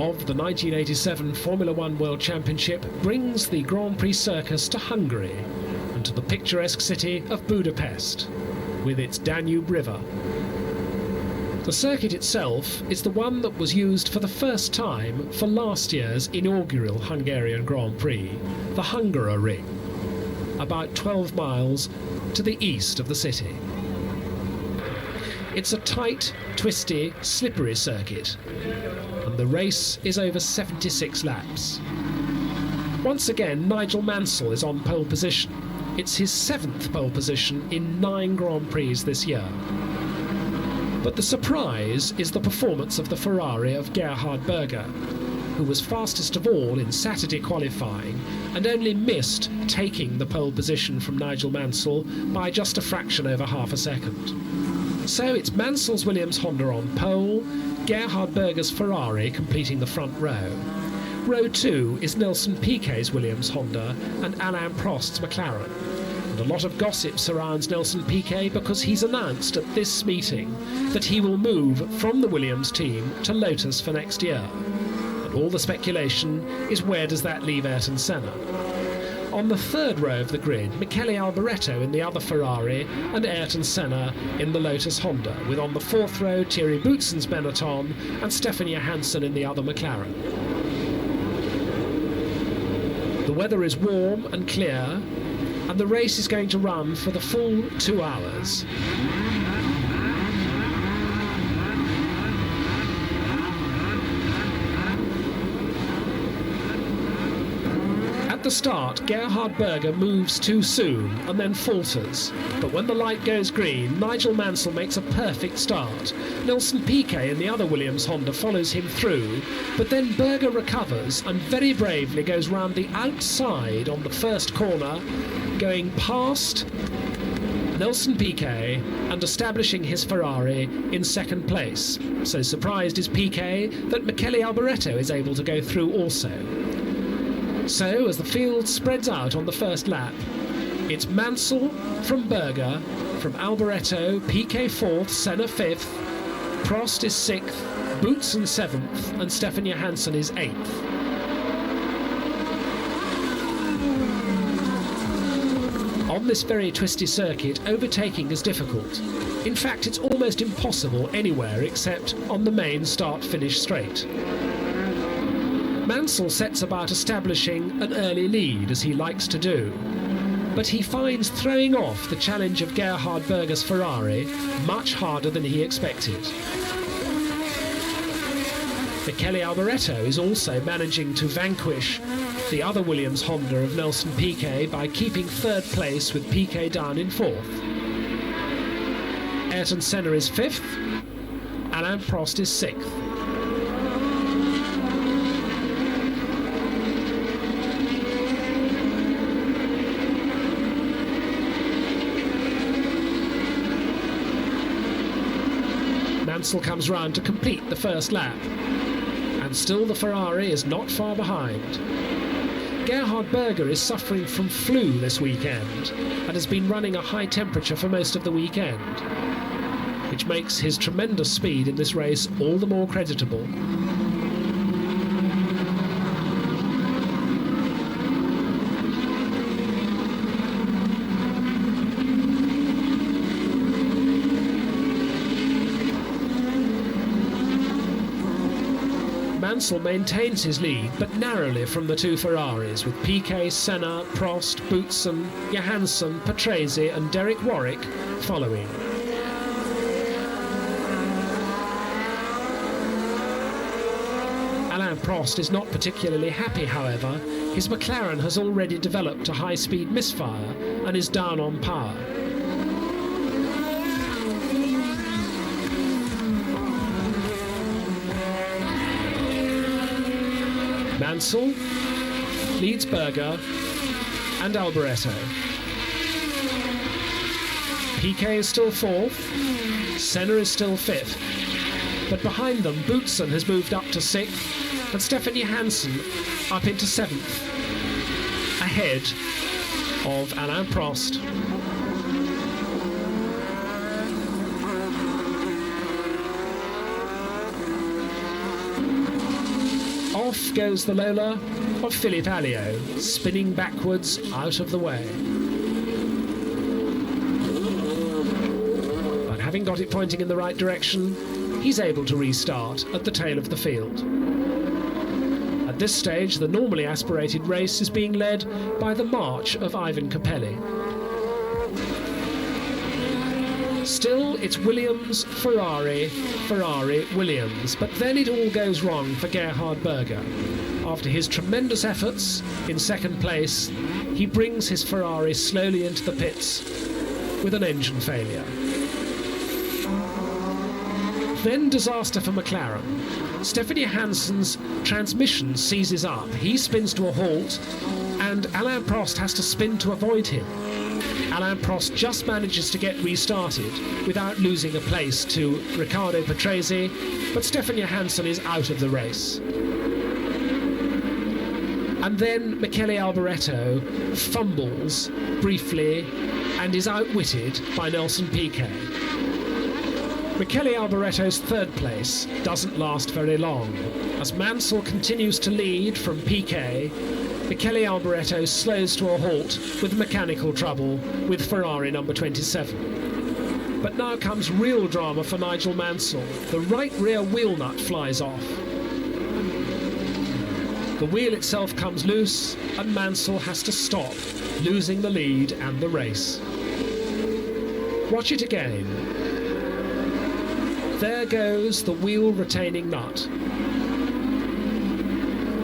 of the 1987 Formula One World Championship brings the Grand Prix circus to Hungary and to the picturesque city of Budapest with its Danube River. The circuit itself is the one that was used for the first time for last year's inaugural Hungarian Grand Prix, the Hungaroring, about 12 miles to the east of the city. It's a tight, twisty, slippery circuit, and the race is over 76 laps. Once again, Nigel Mansell is on pole position. It's his 7th pole position in 9 Grand Prix this year. But the surprise is the performance of the Ferrari of Gerhard Berger, who was fastest of all in Saturday qualifying and only missed taking the pole position from Nigel Mansell by just a fraction over half a second. So it's Mansell's Williams Honda on pole, Gerhard Berger's Ferrari completing the front row. Row 2 is Nelson Piquet's Williams Honda and Alain Prost's McLaren. And a lot of gossip surrounds Nelson Piquet because he's announced at this meeting that he will move from the Williams team to Lotus for next year. And all the speculation is, where does that leave Ayrton Senna? On the 3rd row of the grid, Michele Alboreto in the other Ferrari and Ayrton Senna in the Lotus Honda, with on the 4th row Thierry Boutsen's Benetton and Stefan Johansson in the other McLaren. The weather is warm and clear, and the race is going to run for the full 2 hours. At the start, Gerhard Berger moves too soon and then falters, but when the light goes green, Nigel Mansell makes a perfect start. Nelson Piquet in the other Williams Honda follows him through, but then Berger recovers and very bravely goes round the outside on the first corner, going past Nelson Piquet and establishing his Ferrari in 2nd place. So surprised is Piquet that Michele Alboreto is able to go through also. So as the field spreads out on the first lap, it's Mansell from Berger, from Alboreto, Piquet 4th, Senna 5th, Prost is 6th, Boutsen 7th, and Stefan Johansson is 8th. On this very twisty circuit, overtaking is difficult. In fact, it's almost impossible anywhere except on the main start-finish straight. Mansell sets about establishing an early lead, as he likes to do, but he finds throwing off the challenge of Gerhard Berger's Ferrari much harder than he expected. Michele Alboreto is also managing to vanquish the other Williams Honda of Nelson Piquet by keeping 3rd place with Piquet down in 4th. Ayrton Senna is 5th, Alain Prost is 6th. Mansell comes round to complete the first lap, and still the Ferrari is not far behind. Gerhard Berger is suffering from flu this weekend and has been running a high temperature for most of the weekend, which makes his tremendous speed in this race all the more creditable. Mansell maintains his lead, but narrowly from the 2 Ferraris, with Piquet, Senna, Prost, Boutsen, Johansson, Patrese and Derek Warwick following. Alain Prost is not particularly happy, however. His McLaren has already developed a high-speed misfire and is down on power. Mansell leads Berger and Alboreto. Piquet is still 4th, Senna is still 5th, but behind them Boutsen has moved up to 6th and Stefan Johansson up into 7th, ahead of Alain Prost. off goes the Lola of Philippe Alliot, spinning backwards out of the way. But having got it pointing in the right direction, he's able to restart at the tail of the field. At this stage, the normally aspirated race is being led by the march of Ivan Capelli. Still, it's Williams, Ferrari, Ferrari, Williams, but then it all goes wrong for Gerhard Berger. After his tremendous efforts in second place, he brings his Ferrari slowly into the pits with an engine failure. Then disaster for McLaren. Stefan Johansson's transmission seizes up. He spins to a halt, and Alain Prost has to spin to avoid him. Alain Prost just manages to get restarted without losing a place to Riccardo Patrese, but Stefan Johansson is out of the race. And then Michele Alboreto fumbles briefly and is outwitted by Nelson Piquet. Michele Alboreto's third place doesn't last very long. As Mansell continues to lead from Piquet, Michele Alboreto slows to a halt with mechanical trouble with Ferrari number 27. But now comes real drama for Nigel Mansell. The right rear wheel nut flies off. The wheel itself comes loose and Mansell has to stop, losing the lead and the race. Watch it again. There goes the wheel retaining nut.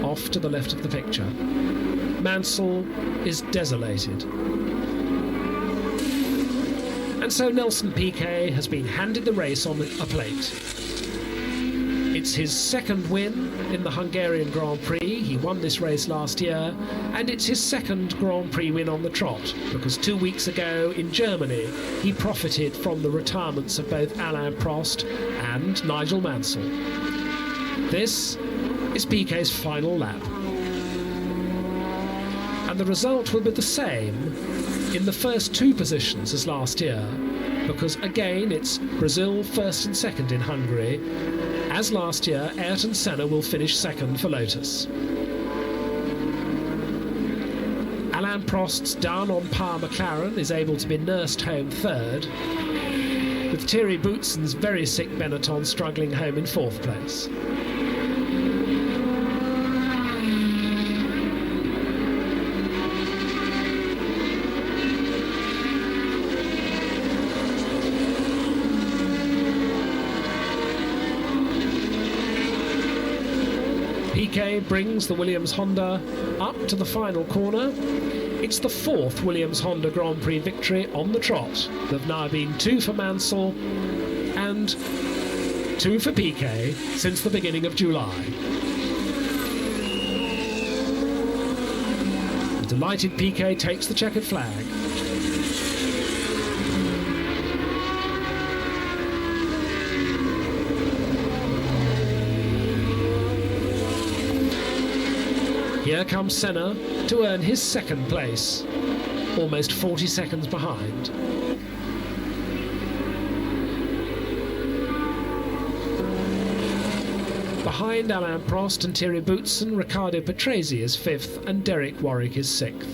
Off to the left of the picture. Mansell is desolated. And so Nelson Piquet has been handed the race on a plate. It's his second win in the Hungarian Grand Prix. He won this race last year, and it's his second Grand Prix win on the trot, because 2 weeks ago in Germany he profited from the retirements of both Alain Prost and Nigel Mansell. This is Piquet's final lap. And the result will be the same in the first two positions as last year, because again it's Brazil first and second in Hungary. As last year, Ayrton Senna will finish second for Lotus. Alain Prost's down on par McLaren is able to be nursed home third, with Thierry Boutsen's very sick Benetton struggling home in fourth place. Piquet brings the Williams Honda up to the final corner. It's the fourth Williams Honda Grand Prix victory on the trot. There have now been 2 for Mansell and 2 for Piquet since the beginning of July. The delighted Piquet takes the checkered flag. Here comes Senna to earn his second place, almost 40 seconds behind. Behind Alain Prost and Thierry Boutsen, Riccardo Patrese is 5th and Derek Warwick is 6th.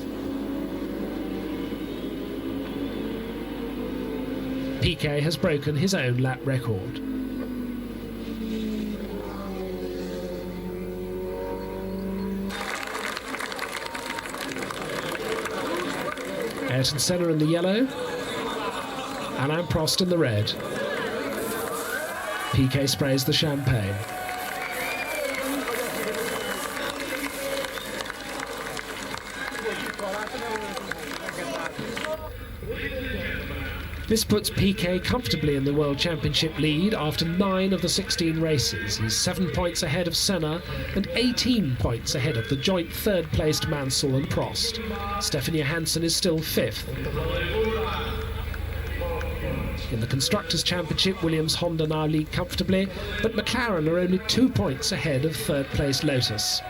Piquet has broken his own lap record. Ayrton Senna in the yellow, Alain Prost in the red. Piquet sprays the champagne. This puts Piquet comfortably in the World Championship lead after 9 of the 16 races. He's 7 points ahead of Senna and 18 points ahead of the joint third-placed Mansell and Prost. Stefan Johansson is still 5th. In the Constructors' Championship, Williams Honda now lead comfortably, but McLaren are only 2 points ahead of third-placed Lotus.